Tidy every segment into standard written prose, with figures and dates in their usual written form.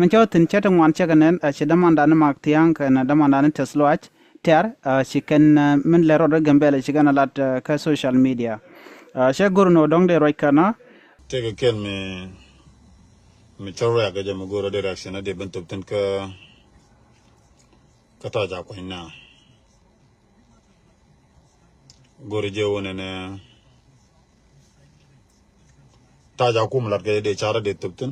mencho tin chatang wan chaganen chi damandana Mark Thiang na damandana tesloach ter chi ken men lero de Gambella chi gana lat ka social media she gurno dong de roy kana take a kill me chorra ga jam goro direction de bentuk ten ka ta ja ko na goro je wona ne ta ja kum lat ga de chara de tukten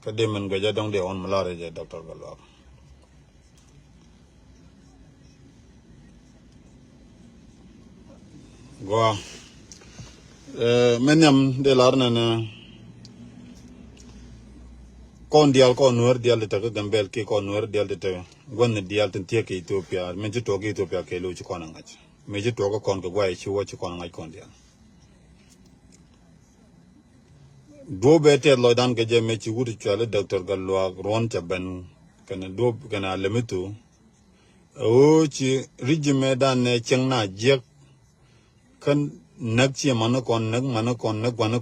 ka de men ga ja dong de on malare je doctor Gatluak go menyam de larna na kon dial de ta Gambel ki kon nuer dial de ta gon dial ten tie ke Ethiopia men ji to ke Ethiopia ke lu ci kon ngaj me ji to ko kon ko gwai ci wo ci kon ngaj kon dial do be te lo dan ke je me ci wutu ci ala docteur Gatluak Ruon ca ben kana do kana lemitu o ci rijime dan ne ceng na je kan nak ci man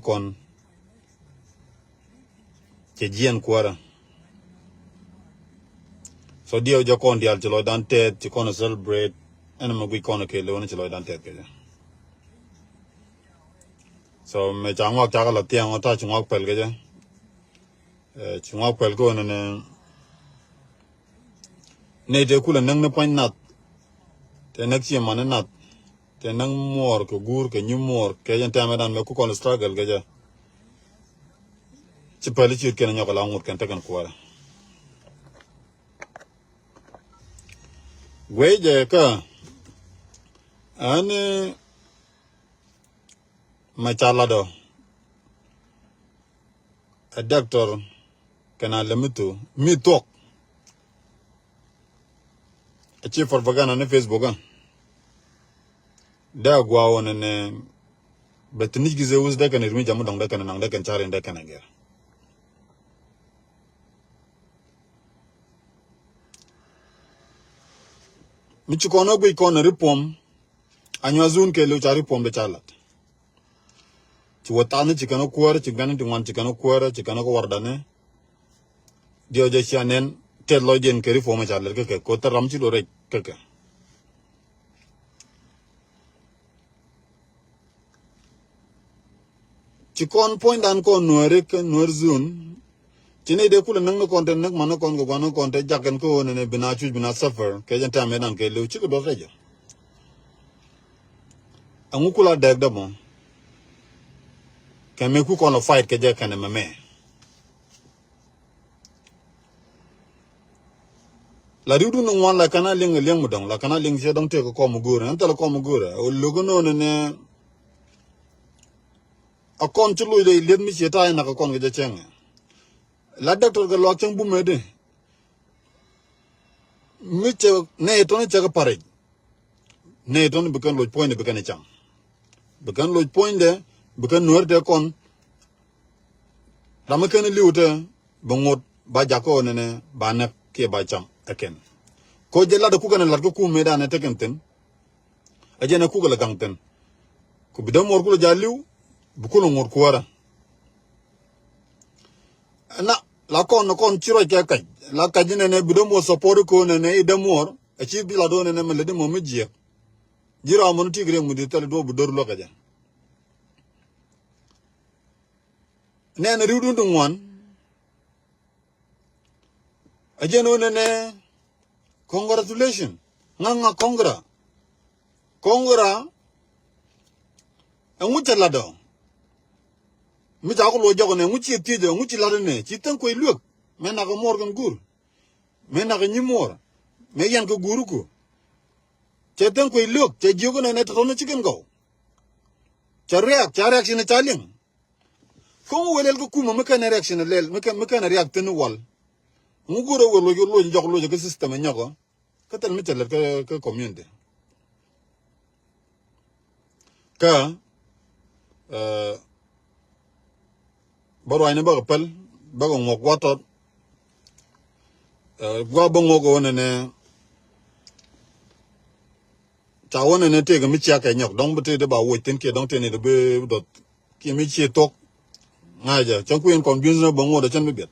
kon ke jien kwara so dio jo kon dial ci lo dan te ci kon celebrate ana ma gui kon ke lo ci lo dan te ke so me changwa ta la tiang ta chungwa pel ke chungwa pel ko ne de kula nang na point nat te nak ci man nat te nang mor ko gur ke nyu mor ke jan ta me dan me ku kon struggle ke ci pali ci ken ñoko la ngur ken tegan ko wala weje ka ane machalado a doctor kana lemitu mi tok a ci propaganda na Facebook da gwa wona ne betni gize us da kana mi jamu dong da kana nang da kan chare da kana ger mi ci kono gui kono ripom anyo zun ke lu chari pom de chalat ci wotane ci kana kuwar ci ganin di ci kana kuwar ci kana ko wardane dio je chanen te lo jen ke ripom chalat ke ko taram ci do rek ke ci kon point dan ko nuare ke nuar zun Chine de kula nang konten nak mana kon ko gano konten jaken ko ne bina chu bina suffer ke jan ta medan ke lu chi ko do reja angu kula dag da mo ke me ku kon fight ke ja kan me la ridu no wan la kana ling mu dong la kana ling je dong te ko mu gura anta la ko mu gura o lu no ne a kon chu lu le let mi che ta na ko kon ke ja cheng la doctor Gatluak chang bu mede mi che ne to ne che pare ne to ne bekan loj point bekan chang bekan loj point de bekan nuer de kon dama ken liwte bangot ba jako ne ba na ke ba cham eken ko je la da ku kana la ko me da ne tekenten aje na ku ga gangten ku bidam mor ku ja liw bu ko ngor ku wara na la kon chiro ke ka la ka jine ne bido mo support ko ne ide mor a chi bi la do ne me le de mo mejie jira mo tigre mu di tele do bu dor lo ka ja ne na riwdu ndum wan a jeno ne congratulation nga congra a mucha la do mi ta ko lo jogo ne nguchi tijo nguchi la ne chi tan ko iluk me na ko morgan gur me na ko nyimor me yan ko guru ko che tan ko iluk che jogo ne to no chicken go cha reaction ta ling ko welel ko kuma me kan reaction lel me kan react ten wal mu guro wo lo jogo lo ko system nyako ka tan mi tel ka community ka baro ayne ba pel ba ngok watot gwa bongo go ne ta wona ne te ga mi chia ka nyok dong bete de ba wo tin ke dong te ne de be dot ki mi chi tok ngaja chan ku yen convince no bango da chan bibet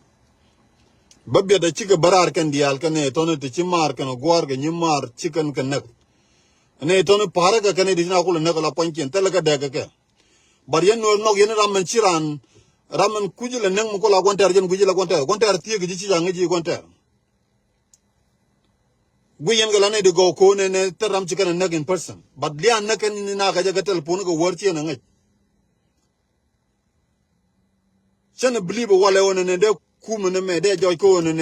babbe da chika barar kan dial kan ne tono te chimar kan gwar ga nyimar chicken kan nak ne tono para ga kan di na kula nak la pankin talaga daga ka bar yen no no yen ramen chiran ramen kujila nang mu kola gontar jen kujila gontar tie gi ci jang ji gontar guyen ga lane de go ko ne taram chicken nak in person but lian nak ni na ga ga telefon ga worti na ngai chana believe wala wona ne de kuma ne me de joy ko ne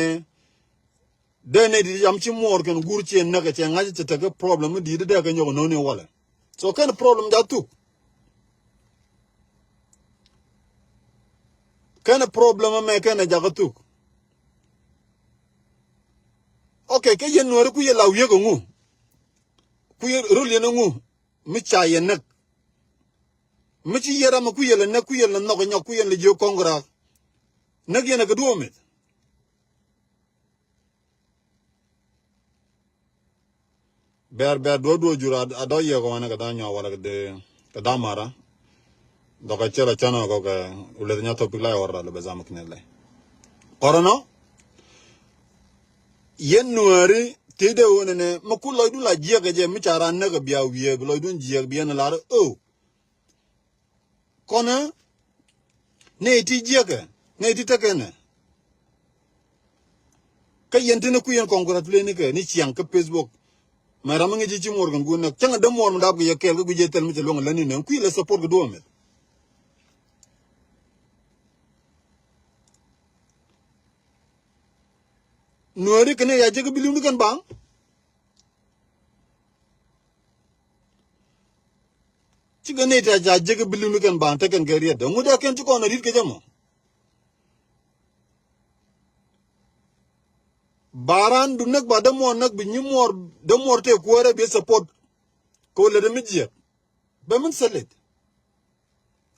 de ne di am ci mor kan gur ci na ga ci ngaji ci taga problem di de ga ñogo no ne wala so kan problem da tu kan problem me kan jaga tu okay ke yen no ku ye law ye go ngu ku ye rul ye ngu mi cha ye nak mi ci yera ma ku ye la nak ku ye la no ga ku ye la je kongra nak ye na ga do me ber do jura ado ye ko na ga da nya wala de ka da mara do ka chela chana ko ga ule nya to pila ora le bezam knelle korano yen nuari tede wona ne makul loy du la jega je mi chara na ga biya wiye loy dun jega biya na la o kona ne ti jega ne ti takene ka yentene ku yen congratulate ni ke ni chiang ka Facebook ma ramangi ji ci morgan gu nak canga dem mor ndab ye kel gu je tel mi ci longa lani ne ku le support gu do me nuari kene ya jega bilim ni kan bang ci gane ta ja jega bilim ni kan bang te kan gariya da mu da ken ci ko na rit ke jamo baran du nak ba dem mor nak bi ñi mor dem mor te ko re be support ko le dem ji ba mun salet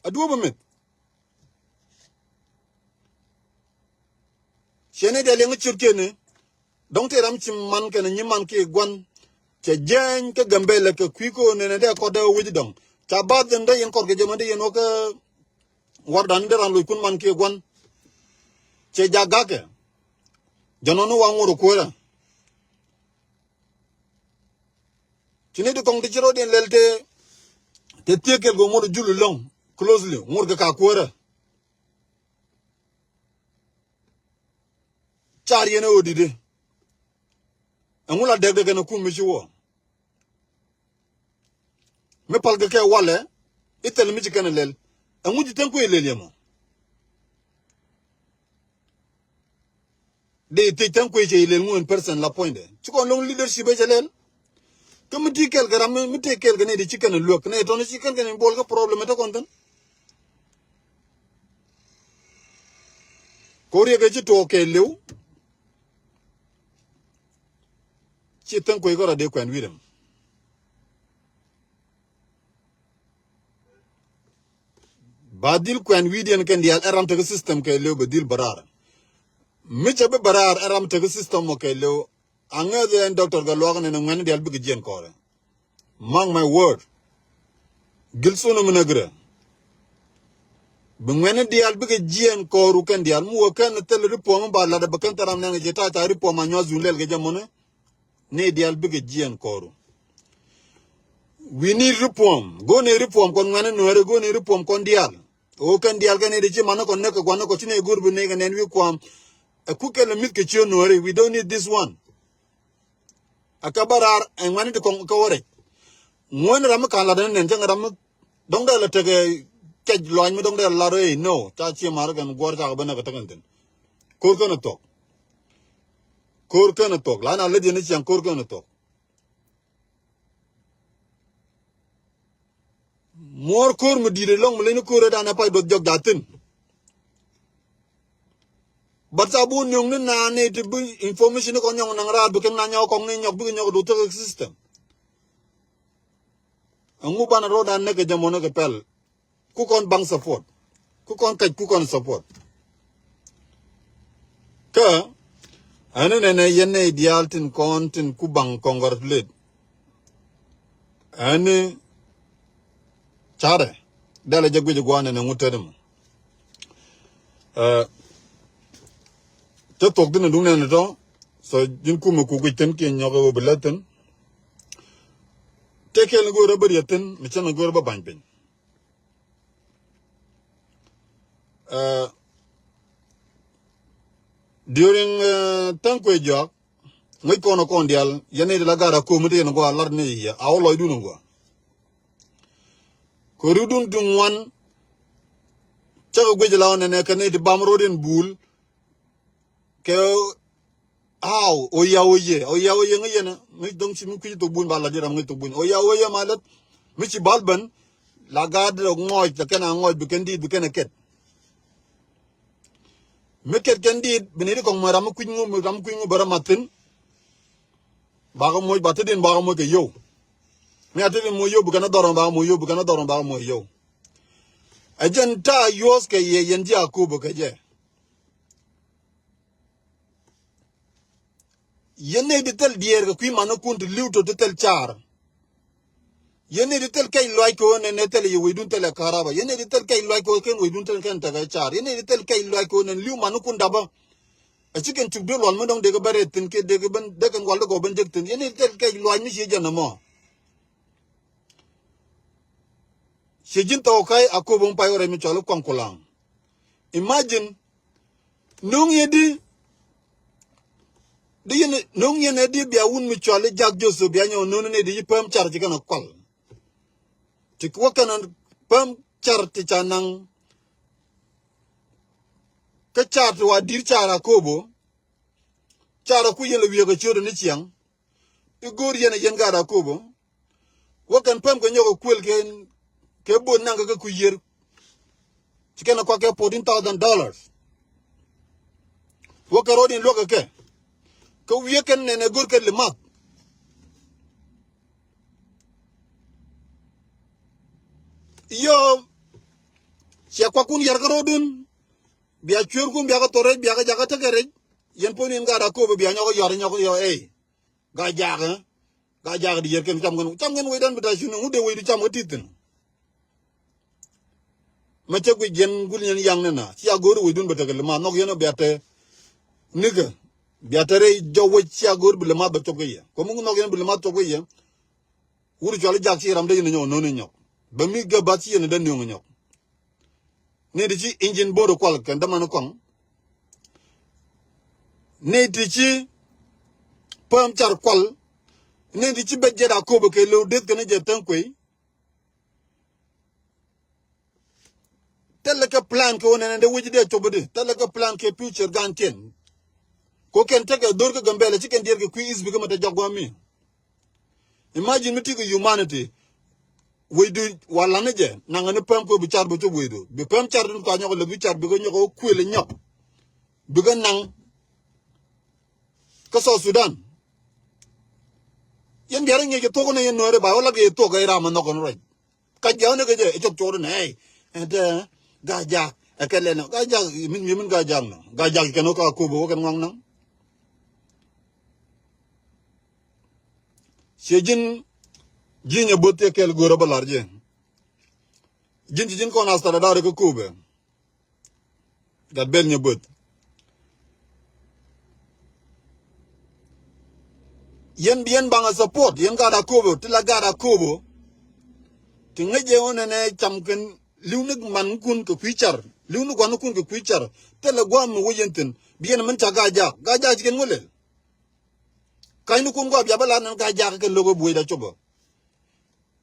adu ba met chene de le ngi churkene donc te ram ci man ken ñi man ke gwan ce jeng ke Gambella ke kwiko ne de ko da wuji dong ta bad de yen ko ge jemande yen o ka wardan de ran lu kun man ke gwan ce jaga ke jonono wa ngoro ko la cine de kong de jiro den lelte te tekel go modo julu long closely ngor ga ka ko ra char yene odide angula de na kum mi ci wo me pal ga ke wale itel mi ci kana lel amuji tan ko lel yemo de te tan ko ci lel ngon person la point de ci ko long leadership e lel comme di kel garam mi te kel gane di ci kana lok ne ton ci kan gane bol ga problème ta kon tan ko re ga ci to ke lew ci tan ko ko ra de kwen wirem badil kwen widien kan dial aram te system ke lew badil barar mi chabe barar aram te system mo ke lew anga de doctor ga loga ne ngani dial big jen ko re mang my word gilso no menagre bu ngene dial big jen ko ru kan dial mu kan tel ripo mo ba la da bakan taram ne jeta ta ripo ma nyo zunlel ga jamone ne dial big jen ko ru we need reform go ne reform kon ngane no re go ne reform kon dial o kan dial kan de ci man ko ne ko gwan ko ci ne gurbu ne ga nen wi kwam a kuke le mit ke ci no re we don't need this one akabarar en ngane de kon ko wore ngone ram kan la den jang ram dong da la tege ke loñ mi dong da la re no ta ci mar gan gor ta ba na ka taganten kor ko na tok la na le de ne ci kor ko na tok mor kor mu dire long mu len ko da na pay do jog jatin barta bu nyong ne na ne de bu information ko nyong na ra bu ken na nyaw ko ne nyok bu nyok do to system angu bana ro da ne ke jamono ke pel ku kon bang support ku kon kaj ku kon support ka ane ne yene ideal tin kontin ku bang congratulate ane chare dala jagwe jagwana ne ngutedem Cha tok tin dung ne to so jin ku mu ku ten ke nyogo belaten te ke go ra bariaten mi chan go ba ban pen during tankwe jok ngai kono kondial yene de la gara ko mute no go alar ne ya awlo du no go ko rudun dum wan chago gwe jala ne ka ne de bamrodin bul ke aw oya ngai na ngai dong si mu ku to bun bala dira ngai to bun oya malat mi ci balban la gadro ngoy ta kana ngoy bu kendi bu kana ket meket kendi benedi ko maram ku ngu bara matin baga moy batedin baga moy ke yo mi atedin moy yo bu kana doron baga moy yo bu kana doron baga moy yo agenta yos ke ye yenji akubo ke je yene de tel dier ko mano kuntu liwto de tel char yene de tel kay loy ko ne tel ye wedun tel karaba yene de tel kay loy ko ken wedun tel ken ta char yene de tel kay loy ko ne liw mano kun daba a chicken chuk de lol mo dong de ko bare tin ke de ko ban de kan wal ko ban jek tin yene de tel kay loy mi shi jana mo shejin to kai akobon payore mi cholo konkulang imagine nung yedi de yene nung yene di bia wun mi chole jak joso bia nyo no ne di pam char ti kana kol ti ko kana pam char ti chanang ka char wa dir chara kobo chara ku yele wi ga chodo ni chiang i gor yene yen ga da kobo wakan pam ko nyoko kwel ke bon nanga ka ku yer ti kana ko ke $14,000 wakarodin loka ke ko wieken ne gor ke le mak yo sia kwa kun yar garodun biya chur kun biya ga tore biya ga jaga tegere yen ponin ga da ko biya nyoko yo ga jaga di yer ken cham ngen we dan bita shunu ude we di cham titin ma che ku gen gul yen yang na sia gor we dun bita le ma nok yeno biate niga biatere jowo sia gor bi le ma ba to ko ye ko mu nok yen bi le ma to ko ye wuri jole jak ci ram de no no nyok ba mi ga ba ci yen dan nyok ne di ci engine bodo kwal kan dama no kon ne di ci pam char kwal ne di ci bejje da ko ba ke lo det kan je tan koy tel ka plan ko ne de wuji de to bode tel ka plan ke future ganten ko ken tege dor ka Gambella ci ken dir ke quiz bi ko mata jogwa mi imagine miti ko humanity we do wala ne je nanga ne pam ko bi char bo to we do bi pam char dun ko nyoko le bi char bi ko nyoko kwele nyok bi ga nang ko so Sudan yen biara nge to ko ne yen nore ba wala ge to ga ira man no ko right ka jaw ne ge je chok chor ne de ga ja akele no ga ja min ga jang no ga ja ke no ka ko bo ken ngong nang sejin jinya botte kel goro balarje jin ko na sta da ko kube ga bel nya bot yen bien banga support yen ga da kobo tila ga da kobo tingaje wona ne chamken liwnig man kun ko fichar liwnig wan kun ko fichar tele gwam wuyentin bien man ta ga ja jigen ngolel kaynu kun go biya bala nan ga ja ka logo buy da chobo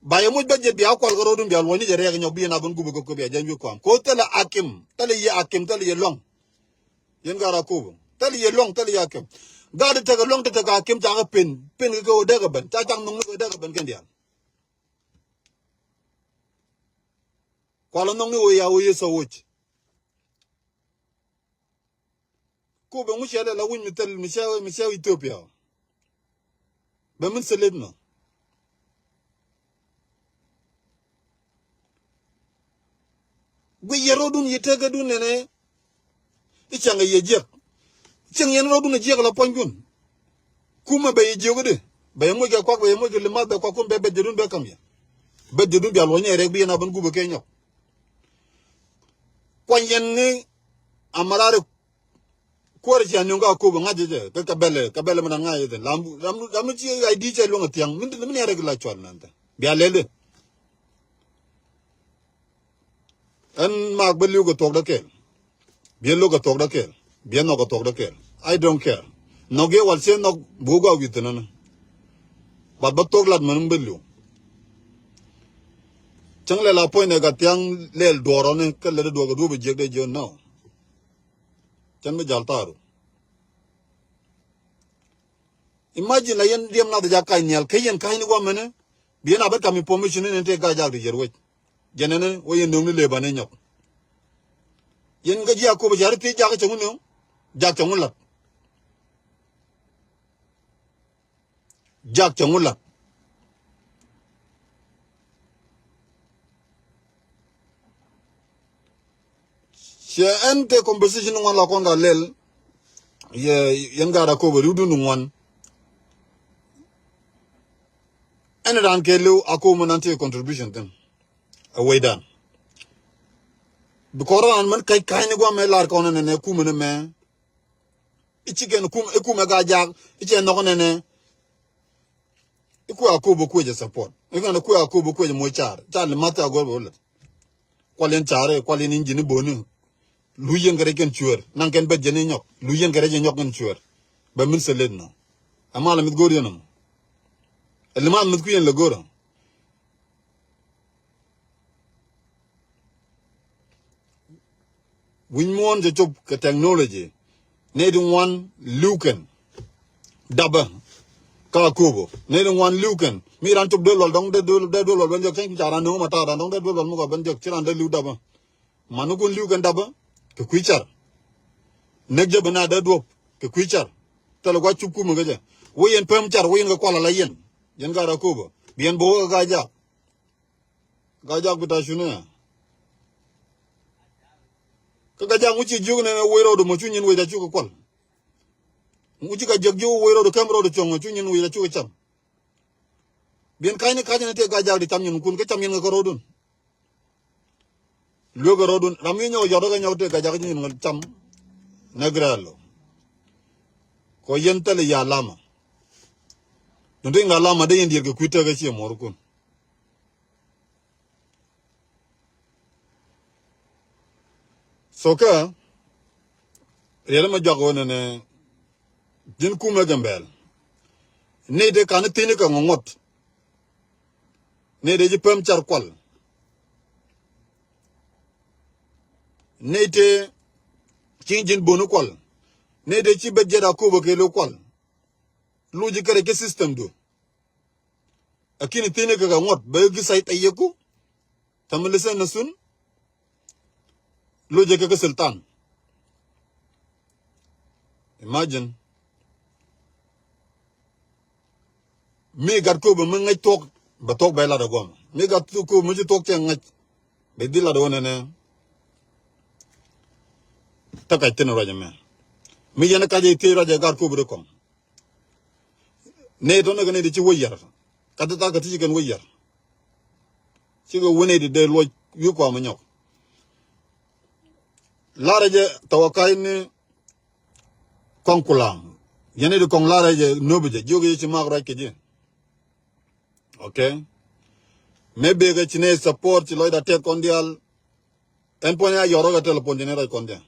baye mo bedje biya ko algoro dum biya woni jere nyok biya na bon gubo ko biya janju ko tele akim tele ye long yen gara ko tele ye long tele ya akim gade te long te ga akim ta ga pen ko de ga ban ta tang nong ko de ga ban ken dia ko lo nong ni o ye so wuch ko be mu shele la wun mi tel mi shaw Ethiopia be min selebno gwe yero dun yitega dun ne ichanga yejek cheng yen ro dun jek la pongun kuma be yejego de be mo ge kwak be mo ge le ma be kwakum be dun be kam ya be dun bi alwo ne rek bi na ban gubo ke nyok kwan yen ni amarare kwar ci anyonga ko ba ngaje ka kabele mana ngaje de lam ci ay di ci lo ngatiang min ya rek la chwal nanta biya lele an mag belu go tok da kel bien lo go tok da kel bien no go tok da kel I don't care no ge wal se no buga witna ba tok lat man belu chang le la point ne ga tiang lel doro ne ka le do go du be je de jo no chan me jaltaru imagine la yen diam na da kai nyal kayen kai ni go mene bien abat kam permission ne te ga jak de jerwe jenene wo yen dum le ba ne nyok yen ga ji ko ba jar te jak changu ne jak changu lat jak changu lat she ente conversation ngwan la konga lel yen ga da ko ba rudu ngwan ene ran ke lu ako monante contribution ten away dan bikora an man kai ni gwa me lar ko ne ku me me ichi gen ku me ga ja ichi no ne iku akobo ko je support ikana ku akobo ko je mo char le mata go bol kwalen chare kwalen injini bonu lu yengere ken chuer nan ken bedje ne nyok lu yengere je nyok ken chuer ba min se len no amala mit gor yenam elma mit ku yen le gor win mon je job ke technology ne dun wan luken daba ka kubo ne dun wan luken mi ran job do lol dong de do lol ban jok chen chara no mata da dong de do lol mo ban jok chiran de lu daba manu kun luken daba ke kuichar nekje bana da do ke kuichar talo gwa chuku mo gaja woyen pem char woyen ga kwala la yen ga ra kubo bien bo ga ja buta shune ka ja nguchi jugu ne woyro do mo chunyin we da chuku kwal nguchi ka jogjo woyro do kamro do chongo chunyin we da chuku cham bien kayne ne te ga ja di tam nyin kun ka cham yin ga rodun lo ga rodun ram yin yo yodo ga nyaw te ga ja nyin ngal cham nagralo ko yentale ya lama ndo nga lama de yin dir ga kuita ga chi mor kun soka yele ma jogo ne din kuma gambel ne de kan tini ka ngot ne de ji pem char kwal ne de chinjin bonu kwal ne de ci bedje da ko ke lo kwal lu ji kare ke system do akini tini ka ngot ba gi sai tayeku tamlisen na sun lu ji ka sultan imagine mi gar ko ba ngay tok ba tok bay la da gom mi gar ko mu ci tok te ngay be di la do ne takay ten raja me mi yana ka je te raja gar ko bu de kom ne to ne di ci woyar ka ta ka ti gen woyar ci go wone di de lo yu ko ma ñok la raja tawakay ni konkulam yene di kong la raja nobje joge ci mag raj ke je okay maybe ga ci ne support ci loy da te kondial en ponya yoro ga telefon ne raj kondial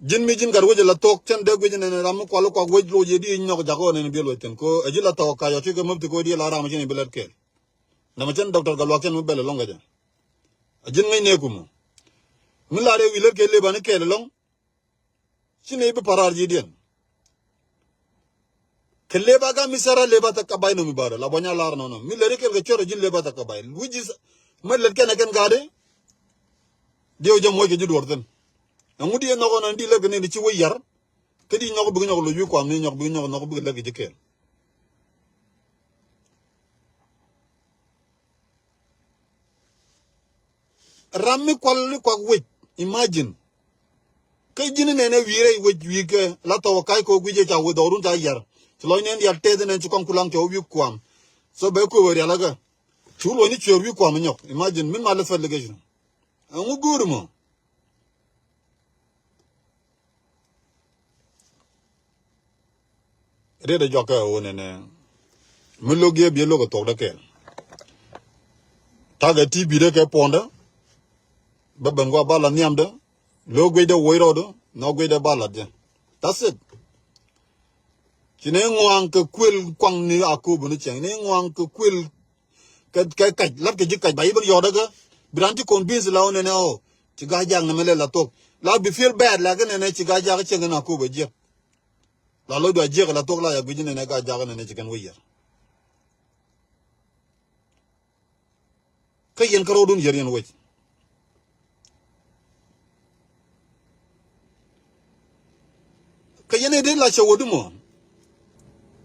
jin mi jin gar woje la tok chen de gwe ne ram ko lo ko gwe lo je di nyok jago ne bi lo ten ko aji la taw ka yo ci ga mabti ko di la ram ci ne belet kel na ma chen docteur Gatluak chen mo bele longa ja ajin ngay neku mo mi la re wi le ke le ban ke le long ci ne bi parar ji den ke le ba ga mi sara le ba ta ka bay no mi bara la bonya lar no no mi le re ke ga choro jin le ba ta ka bay wuji ma le ken ken ga de dio jam mo ke ji dor ten ngudi no ko nan di le ne ci woyar ke di ñoko bëgg ñoko lu yu ko am ni ñoko bëgg ñoko bëgg la ci kel rammi kwal ko wëj imagine kay jini ne wiire wëj wi ke la taw kay ko guje ta wo dorun ta yar ci loy neen yar tede ne ci konkulang to wi ko am so be ko wër la ga ci lo ni ci wi ko am ñok imagine min ma la fa le gëj ngu guru mo re de joka one ne mulogie bi logo to da kel taga ti bi de ke ponda ba bango bala niamda logo de woiro do no go de bala de that's it chine ngwang ke kwel kwang ni akubu ni cheng ne ngwang ke kwel cái lát cái gì cái bảy bữa giờ đó cơ branti convince là ông này ô chỉ gai giang này mới là tốt là bị feel bad là cái này chỉ gai giang cái chuyện nào cũng bị giết là lối đuổi giết là tốt là bây giờ này gai giang cái này chỉ cần quay cái yên karo đun yên quay cái này đến là show đúng không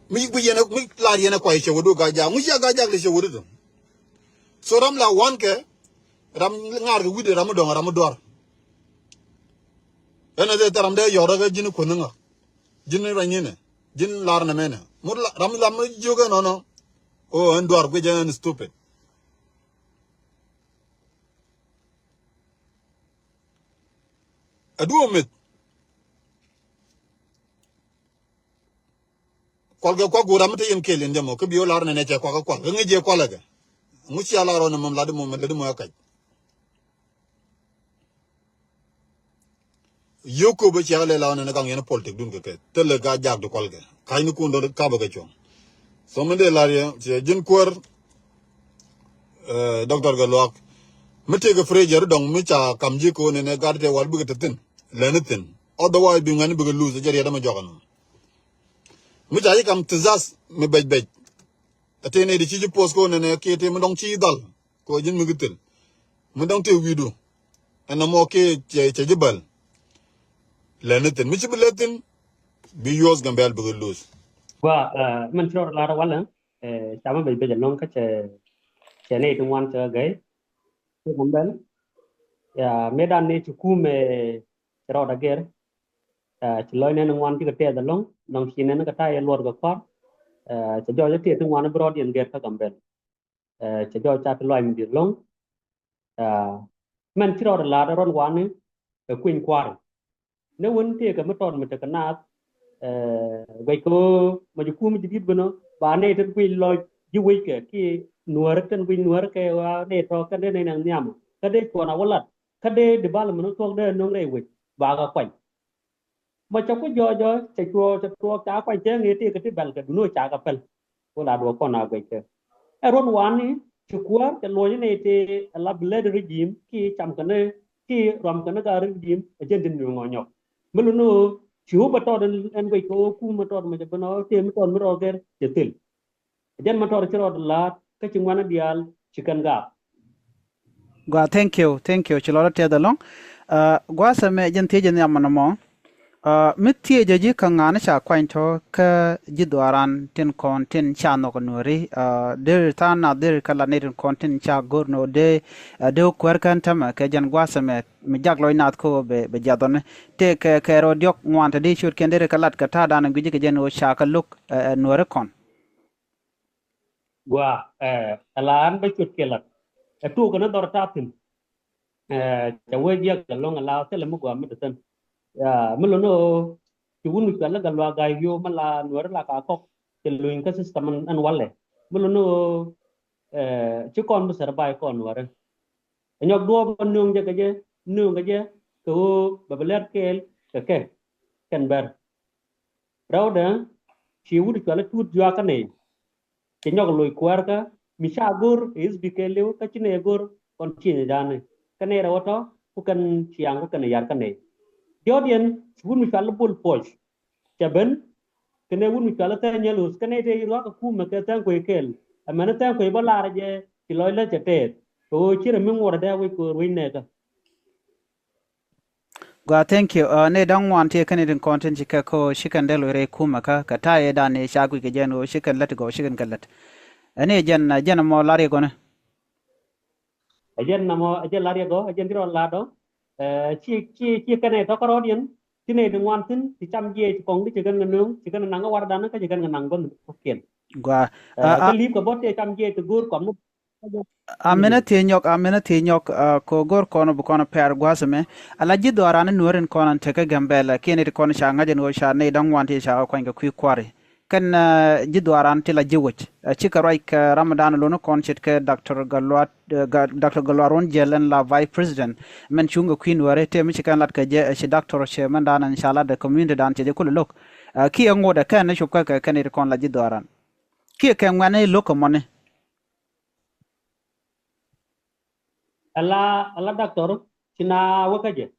mình bây giờ mình là yên quay show đúng gai giang mình gai giang là show đúng so ram la wan ke ram ngar ke wide ram dor ena de taram de yoro ke jinu kununga jinu ranyene jin lar na mena mur ram lam joga no o ndor ke jan stupid adu mit kolga ko guram te yen kelen demo ke bio lar na ne che ko ko ngi je ko la ke musi ala ro na mom la de mo ka yoko be chale la na gang yen politique dun ke tele ga jag do kolge kay ni ko ndo ka ba ga chom so mende la ye je jin kor docteur Gatluak mete ga frejer dong mi cha kamji ko ne garde wal bu ga tin lenetin otherwise bi ngani bu ga lose jere dama jogano mi cha yi kam tizas mi bej atene di ci post ko ne kete mu dong ci dal ko jin mu gitel mu dong te widu ana mo ke ci jibal lenetin mi ci beletin bi yos Gambella bu lose wa man tro la ra wala chama be long ka che ne tung wan cha gai ko Gambella ya medan ne chu me ro da ger ci loy ne wan ci ka te da long nong ci ne ka ta ye lor ga ko cho cho tiệt trong ngoài nó broad điện ghét các Gambella cho cha cái loài mình điện long mình chỉ rồi là đó quan này quỳnh quài nếu muốn thì cái mất tròn mìnhจะนาvậy cô mà chụp mình chỉ biết bên nó và này trên quỳnh loài vui cái nuôi cái quỳnh nuôi cái này cho cái này nàng nhảm cái đấy còn nào lật cái đấy để bao là mình nó thuộc đây nó này quỳnh và cái quỳnh mà trong cái giờ chạy chua cá quay chơi nghe thì cái bèn cái nuôi cá cái bèn cô là đồ con nào vậy chứ rồi one này chukua cái lối này thì là blade regime khi chăm cái này khi làm cái này regime ở trên đỉnh đường ngõ nhọc mình luôn nó chịu bắt đầu anh vậy cô cũng bắt đầu mà cho nó thì bắt đầu cái chết til dân bắt đầu cho là cái chuyện quan dial chicken gap Gwa thank you chilo te da long gwa sa me jen te jen yamana mo mitie jaji kangana cha kwainto ka jidwaran tin kontin cha no konuri der tana der kala ne tin kontin cha gorno de kwerkan tama ka jan gwa sa me mi jagloy nat ko be jadone te ke rodiok ngwanta di shur kendere kalat ka ta dana giji ke jen o cha ka luk nore kon gua alan ba chut kelat tu ko na dor tatin cha we dia ka long ala te le mu gwa mi tan ya melono chuun mi kala galwa ga yo mala nuar la ka kok te luin ka system an walle melono ci kon bu ser bay kon war nyok do ban nung je ko babelet kel ke ken ber rawda ci wudi kala tut yo ka ne ci nyok loy kwar ka mi sha gur is bikelew ka ci ne gur kon ci ne dane ka ne rawato ku kan ciang ko kan yar ka ne Jodian, wun mi kala bul poch. Chaben, kene wun mi kala ta nyalus, kene te ro ka ku ma ka tan ko kel. Amana tan ko bala je, ti loy la chete. To chira mi ngora da we ko ruine ka. Gwa thank you ne dan wan te kanidin content ka ko shikan delo re kuma ka ta ye da ne shagu ke jeno shikan lat go shikan kallat. Ane jan mo lari gona. Ajen namo ajen lari go, ajen diro lado. Chi cái này to có điện cái này đừng ngoan tin thì chăm gì còn cái chỉ cần nướng chỉ cần nắng ở ngoài đó cái chỉ cần nắng con kiện Gwa cái lim của bot thì chăm gì từ gur còn amena te nyok ko gor kono bu kono per gwasame ala jiddo arana nuren kono te ka Gambella kene kono sha ngajen wo sha ne dan wanti sha ko nga ku kware kan jidwaran tila jiwich chika raik Ramadan lono konchit ke Dr. Galwaron jelen la vice president men chunga queen ware te mi chikan lat ke je shi doctor she man dan inshallah the community dan che kul lok ki ngoda kan ne shupka ka kan kon la jidwaran ki ke ngane lok mone ala doctor china wakaje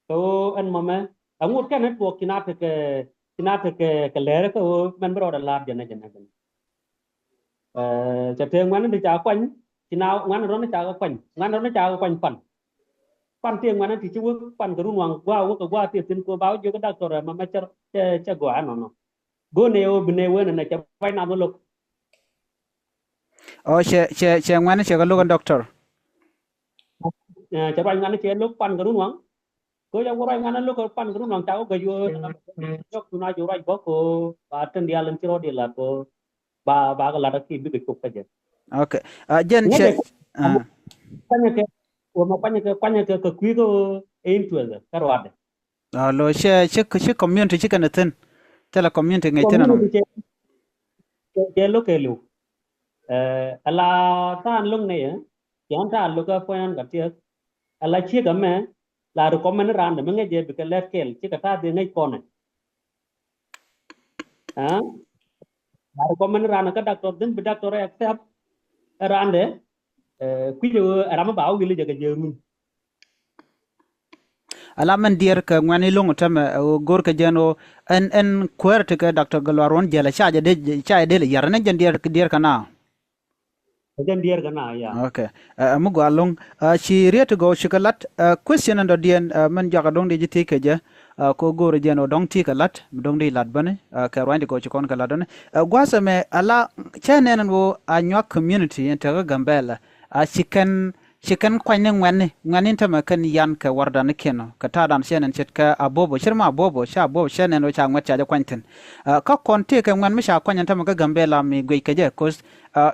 to en mama angut kan network china ke lere ko men bro da lab jana jana cha te ngwan đi cha quanh china ngwan ro na cha quanh ngwan ro na cha quanh pan tieng ngwan ti chu pan ko ruang wa ti tin ko bawo jo ka doctor ma cha gwa no go ne o bne we na cha pai na lo o she ngane che ga logan doctor cha pai ngwan che lo pan ko ruang ko ya wa ngwan lo ko pan ko ruang cha ko yo jok tu na jo rai bo ko ba ten dia len tiro dia la ko ba ga la da ki bi ko ka je okay jen che panya ke o ma panya ke ko kwi ko aim to the karwade lo she community che kan ten tela community ngai ten no ke lo ke lu ala tan lung ne yan ta lo ka poyan ka tie ala chi ga me la ro komen ran de ngai je bi ke let kel chi ka ta de ngai kon ha la ro komen ran ka doctor den bi doctor accept ran de kwi jo ram ba wi le je ga je ru ala man dier ka ngani lungu tam gor ka jeno en kwerte ka Dr. Galwaron jela chaje de yarne jen dier kana jen dier kana ya okay mu galung chi riet go shikalat question and dien man jaga dong de jiti ke je ko gor jeno dong ti kalat dong de lat bane ka rwande ko chikon kala don gwasa me ala chanen wo anyo community enta Gambella chikan kwanye ngwane tama kan yan ka warda ne keno ka tadan shenen chet ka abobo shirma abobo shenen o cha ngwa cha kwanten ka konte ka ngwan mi sha kwanye tama ka Gambella mi gwe ka je cause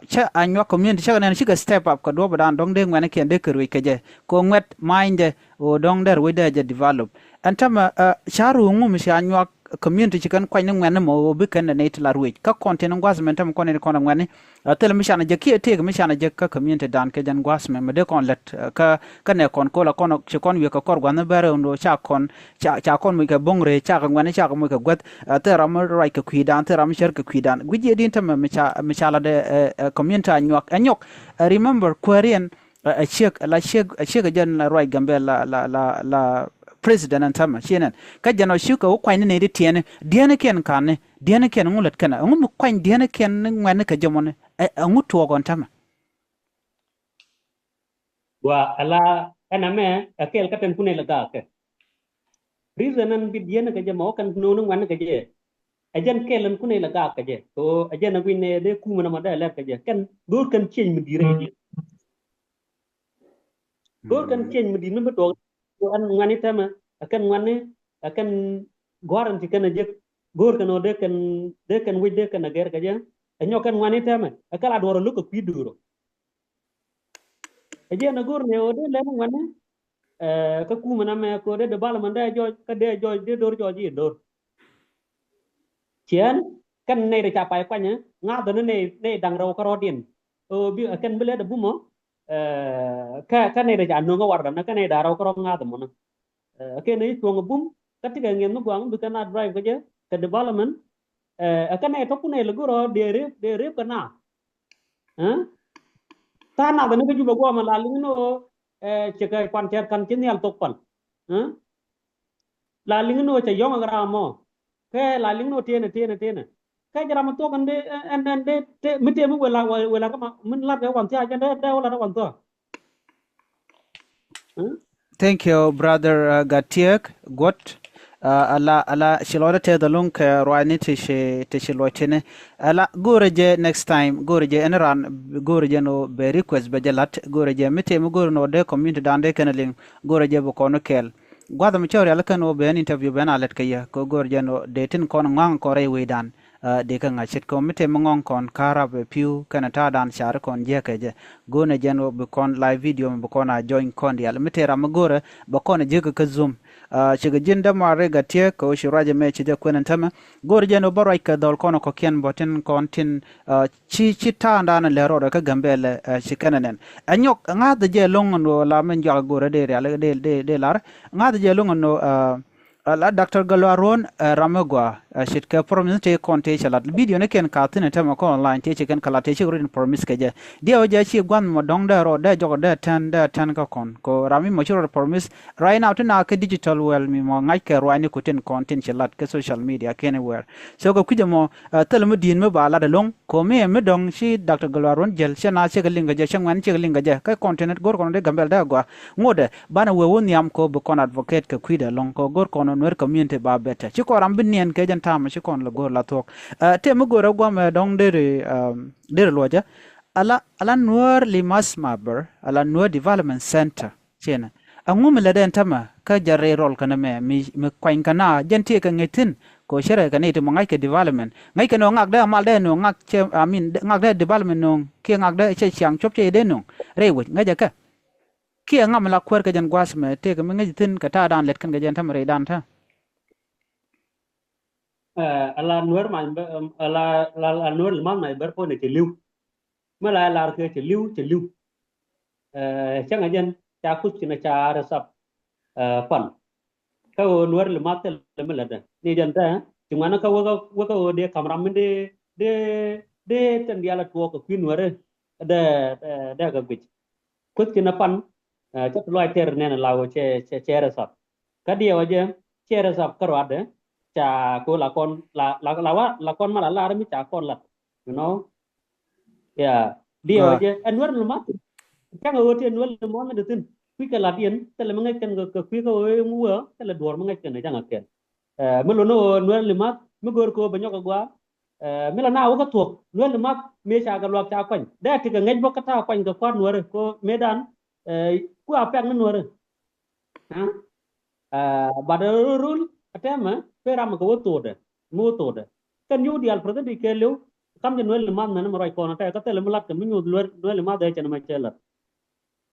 cha anyo community cha nan shiga step up ka do badan dong de ngwane ken de kerwe ka je ko ngwet mind o dong der we de develop antama charu ngu mi sha anyo community chikan kwanye ngwane mo bi kan ne tla ruwe ka konte ngwasmen tama konen kona ngwane tel mi shana je ki te mi shana je ka community dan ke jan gwasmen me de kon let ka ne kon ko la kon che kon wi ka kor gwan bare ndo cha kon mi ka bongre cha ka ngwane cha ka mi ka gwat te ram rai ka kwidan te ram sher ka kwidan gwije din tama mi cha la de community anyok remember Korean a check jan rai Gambella la president antama chenen ka jano shuka o kwani ne ditiene diene ken kanne diene ken ngulet kana ngum kwani diene ken ngwane ka jamone ngutu ogon tama wa ala aname akel ka ten pune laga ke reason an bi diene ka jamo kan no ngwane ka je ajan kelan pune laga ka je to ajan gwine de kuma na mada la ka je kan dur kan change mi dire je dur kan change mi dire mi to an ngani tama akan goran ti kana je gor kan de kan wi de kan ger ka je anyo kan ngani tama akala doro lu ko piduro aje na gor ne o de le ngani ka kuma na me ko de bala man de jo ka de dor jo ji dor chien kan ne de cha pai kwanya nga de ne dang ro ka rodin o bi akan bele de bumo ka ne de ja no nga warda na ka ne da ro ka ro nga de mo na ke ne tuang bum ketika ngem no guang bukan drive aja ke development akan itu pun elu guru dere kena tanah dan itu juga gua melalui no cek pancer kan cini al topan laling no cek yong agar amo ke laling no tiene ke jara matu kan de and de mesti mu wala kama mun lat ke wan tia aja de wala wan to thank you brother Gatiak got ala shilora te the lunk roani te shilotene ala goreje next time goreje enran goreje no be request be jalat goreje mete mu gor no de community dande kenaling goreje bo kono kel gwada mi chawri ala kano be interview be na let kaya ko goreje no de tin kono ngang ko re wedan de ka nga chit ko mite mangong kon kara be piu kana ta dan shar kon je ke je go ne jen be kon live video be kon a join kon dial mite ram gore be kon je ka zoom chiga jinda ma rega tie ko shiraje me chije kwenen tama gor jeno barai ka dol kono ko ken boten kontin chi ta ndana le ro ka gambele chikananen anyok ngada je longono la men jaga gore de lar ngada je longono la Dr. Gatluak Ruon ramagwa shit ka promise te konte chalat video ne ken ka tin tema ko online te ken kala te chi rin promise ke je dia ja chi gwan mo dong da ro da jogo da tan ka kon ko rami mo chi promise right now to na ka digital well mi mo ngai ke ro ani ko ten content chalat ke social media ken where so ko kuje mo tel mo din mo ba la da long ko me dong shi Dr. Gatluak Ruon jel chena che linga je changwan che linga je ka content gor kon de gambel da gwa ngode bana we won yam ko be kon advocate ka kwida long ko gor kon nwer community ba beta ci ko ram binien ke jan tama ci kon la gor la tok te mo gor gwa me dong de loja ala nwer limas maber ala nwer development center chena angum la den tama ka jarre rol kana me kwain kana jan tie ka ngetin ko shere ka ne to ngai ke development ngai ke no ngak da mal de no ngak che amin ngak da development no ke ngak da che chiang chop che de no rewe ngai ja ka kia ngam la kwer ka jan gwas me te ka me ngai tin ka ta dan let kan ga jan tam re dan ta ala nuer ma ala nuer man mai ber ko ne ke liu ma la ke ke liu chang ajen cha ku china cha ra sap pan ka nuer le ma te le ma la da ni jan ta chuma ka wa de kamram de tan dia la to ko ki nuer da ga bich ku china pan cha loi ter ne na lawo che ra sap ka dia waje che ra sap ka ro de cha ko la kon ma la mi cha kon la you know yeah dia go waje anwar ma chang o te anwar mo na de tin kui ka la dien te le mangai ken ko kui ko mu wa te le dor mangai ken jang ken me lo no anwar le ma me gor ko banyo ko gwa me la na o ka tok anwar le ma me cha ga lok cha kwan da ti ka ngai bo ka ta kwan ko kwan nuore ko medan ku a pek na nuore ha badarul atema pera ma ko to de mo to de kan yu dial prode di ke lu kam je nuel man na mo rai ko na ta ka te le lat ka mi nyu nuel ma de chen ma chela